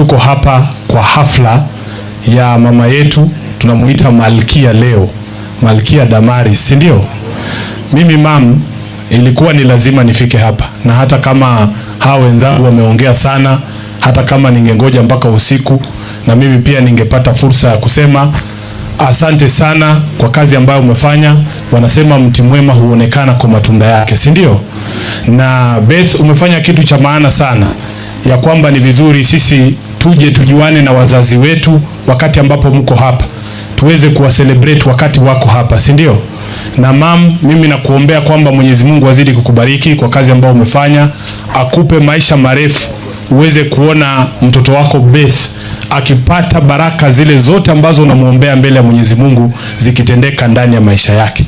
Tuko hapa kwa hafla ya mama yetu, tunamuita Malkia leo, Malkia Damaris, si ndio? Mimi mam, ilikuwa ni lazima nifike hapa, na hata kama hao wenzangu wameongea sana, hata kama ningengoja mpaka usiku, na mimi pia ningepata fursa ya kusema asante sana kwa kazi ambayo umefanya. Wanasema mti mwema huonekana kwa matunda yake, si ndio? Na Beth, umefanya kitu cha maana sana, ya kwamba ni vizuri sisi tuje tujuane na wazazi wetu wakati ambapo mko hapa, tuweze kuwa celebrate wakati wako hapa, si ndio? Na mam, mimi nakuombea kwamba Mwenyezi Mungu azidi kukubariki kwa kazi ambayo umefanya, akupe maisha marefu, uweze kuona mtoto wako Beth akipata baraka zile zote ambazo unamuombea mbele ya Mwenyezi Mungu zikitendeka ndani ya maisha yake.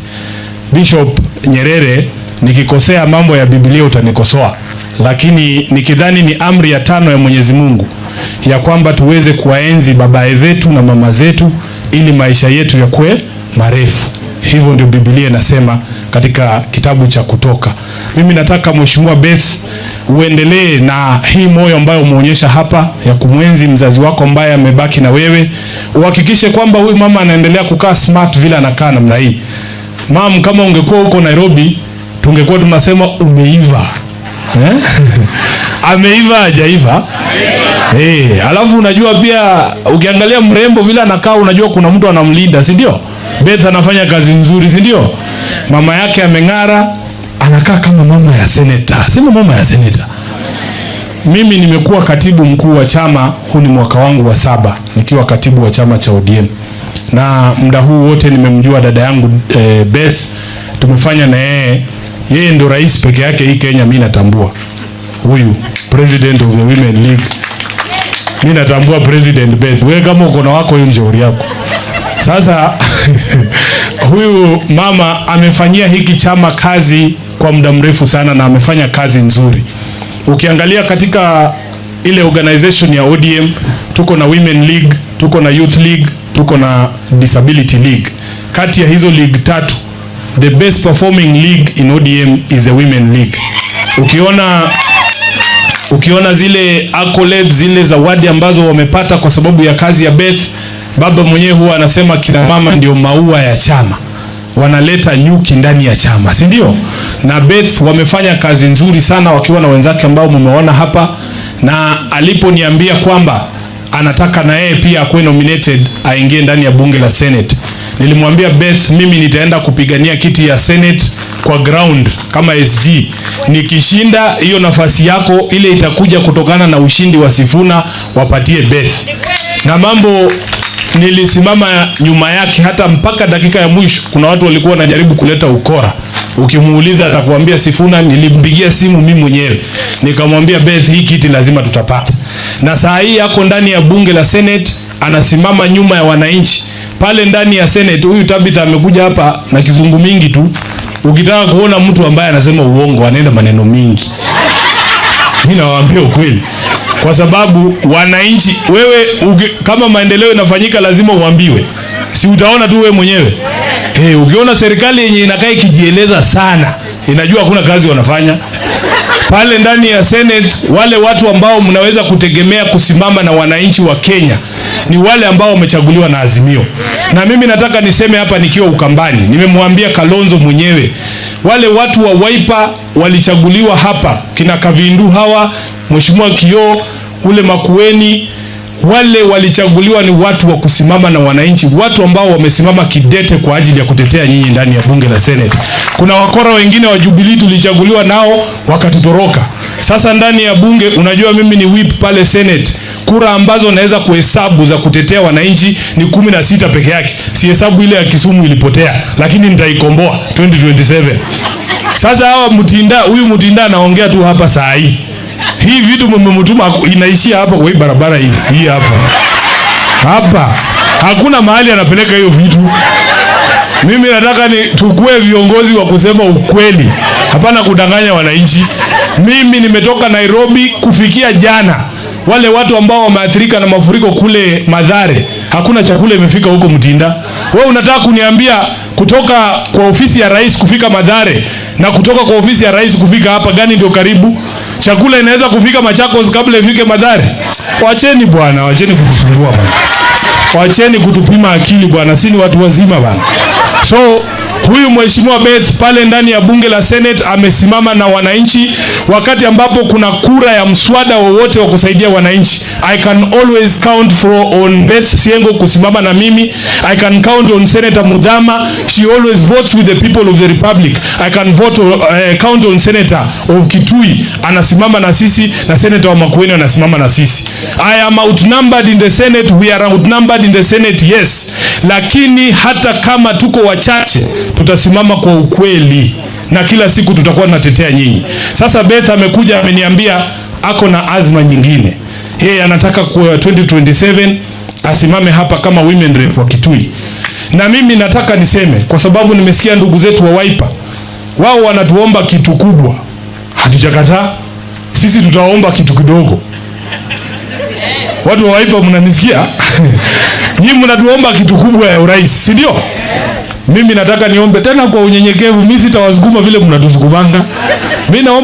Bishop Nyerere, nikikosea mambo ya Biblia utanikosoa, lakini nikidhani ni amri ya 5 ya Mwenyezi Mungu ya kwamba tuweze kuwaenzi baba zetu na mama zetu ili maisha yetu yakuwe marefu. Hivyo ndio Biblia inasema katika kitabu cha Kutoka. Mimi nataka Mheshimiwa Beth uendelee na hii moyo ambayo umeonyesha hapa ya kumwenzi mzazi wako ambaye amebaki na wewe. Uhakikishe kwamba huyu mama anaendelea kukaa smart vile anakaa namna hii. Mam, kama ungekuwa huko Nairobi tungekuwa tunasema umeiva. Ameiva hajaiva? Alafu unajua pia ukiangalia mrembo vile anakaa, unajua kuna mtu anamlinda, si ndio? Beth anafanya kazi nzuri, si ndio? Mama yake ameng'ara, anakaa kama mama ya senator. Sema mama ya senator. Mimi nimekuwa katibu mkuu wa chama, huu ni mwaka wangu wa 7 nikiwa katibu wa chama cha ODM. Na muda huu wote nimemjua dada yangu Beth, tumefanya na yeye ndio rais peke yake hii Kenya mimi natambua. Huyu president of the Women League. Mimi natambua President Beth. Wewe kama uko na wako hiyo njeuri yako. Sasa huyu mama amefanyia hiki chama kazi kwa muda mrefu sana na amefanya kazi nzuri. Ukiangalia katika ile organization ya ODM, tuko na Women League, tuko na Youth League, tuko na Disability League. Kati ya hizo league 3, the best performing league in ODM is the Women League. Ukiona zile accolades, zile zawadi ambazo wamepata kwa sababu ya kazi ya Beth, baba mwenyewe huwa anasema kina mama ndio maua ya chama, wanaleta nyuki ndani ya chama, si ndio? Na Beth wamefanya kazi nzuri sana wakiwa na wenzake ambao mmeona hapa, na aliponiambia kwamba anataka na yeye pia akuwe nominated aingie ndani ya bunge la Senate, nilimwambia Beth, mimi nitaenda kupigania kiti ya Senate kwa ground kama SG. Nikishinda hiyo nafasi yako ile itakuja kutokana na ushindi wa Sifuna, wapatie Beth. Na mambo nilisimama nyuma yake hata mpaka dakika ya mwisho. Kuna watu walikuwa wanajaribu kuleta ukora. Ukimuuliza atakwambia Sifuna nilimpigia simu mimi mwenyewe. Nikamwambia Beth, hii kiti lazima tutapata. Na saa hii yako ndani ya bunge la Senate, anasimama nyuma ya wananchi. Pale ndani ya Senate huyu Tabitha amekuja hapa na kizungu mingi tu. Ukitaka kuona mtu ambaye anasema uongo anaenda maneno mingi. Mimi nawaambia ukweli. Kwa sababu wananchi, wewe kama maendeleo yanafanyika lazima uambiwe. Si utaona tu wewe mwenyewe. Ukiona serikali yenye inakaa ikijieleza sana, inajua hakuna kazi wanafanya. Pale ndani ya Senate, wale watu ambao mnaweza kutegemea kusimama na wananchi wa Kenya ni wale ambao wamechaguliwa na Azimio. Na mimi nataka niseme hapa nikiwa Ukambani, nimemwambia Kalonzo mwenyewe, wale watu wa Wiper walichaguliwa hapa, kina Kavindu hawa, Mheshimiwa Kioo, ule Makueni, wale walichaguliwa ni watu wa kusimama na wananchi, watu ambao wamesimama kidete kwa ajili ya kutetea nyinyi ndani ya bunge la Senate. Kuna wakora wengine wa Jubilee tulichaguliwa nao wakatutoroka. Sasa ndani ya bunge, unajua mimi ni whip pale Senate, kura ambazo naweza kuhesabu za kutetea wananchi ni 16 peke yake. Si hesabu ile ya Kisumu ilipotea, lakini nitaikomboa 2027. Sasa hawa huyu Mutinda anaongea tu hapa saa hii. Hii vitu mmemtuma inaishia hapa kwa hii barabara hii hapa. Hapa hakuna mahali anapeleka hiyo vitu. Mimi nataka tukue viongozi wa kusema ukweli, hapana kudanganya wananchi. Mimi nimetoka Nairobi kufikia jana, wale watu ambao wameathirika na mafuriko kule Mathare, hakuna chakula imefika huko Mutinda. Wewe unataka kuniambia kutoka kwa ofisi ya rais kufika Mathare na kutoka kwa ofisi ya rais kufika hapa gani ndio karibu? Chakula inaweza kufika Machakos kabla ifike Mathare. Wacheni bwana, wacheni kutufungua bwana. Wacheni kutupima akili bwana, si ni watu wazima bwana. So huyu mheshimiwa Beth pale ndani ya bunge la Senate amesimama na wananchi wakati ambapo kuna kura ya mswada wowote wa kusaidia wananchi. I can always count on Beth Siengo kusimama na mimi. I can count on Senator Mudhama. She always votes with the people of the republic. I can count on Senator of Kitui, anasimama na sisi, na Senator wa Makueni anasimama na sisi. I am outnumbered in the Senate. We are outnumbered in the Senate, yes. Lakini hata kama tuko wachache, tutasimama kwa ukweli na kila siku tutakuwa tunatetea nyinyi. Sasa Beth amekuja ameniambia ako na azma nyingine. Yeye anataka kwa 2027 asimame hapa kama women rep wa Kitui. Na mimi nataka niseme kwa sababu nimesikia ndugu zetu wa Wiper wao wanatuomba kitu kubwa. Hatujakataa. Sisi tutaomba kitu kidogo. Watu wa Wiper mnanisikia? Nyinyi mnatuomba kitu kubwa ya urais, si ndio? Mimi nataka niombe tena kwa unyenyekevu, mimi sitawasukuma vile mnatusukumanga. Mimi naomba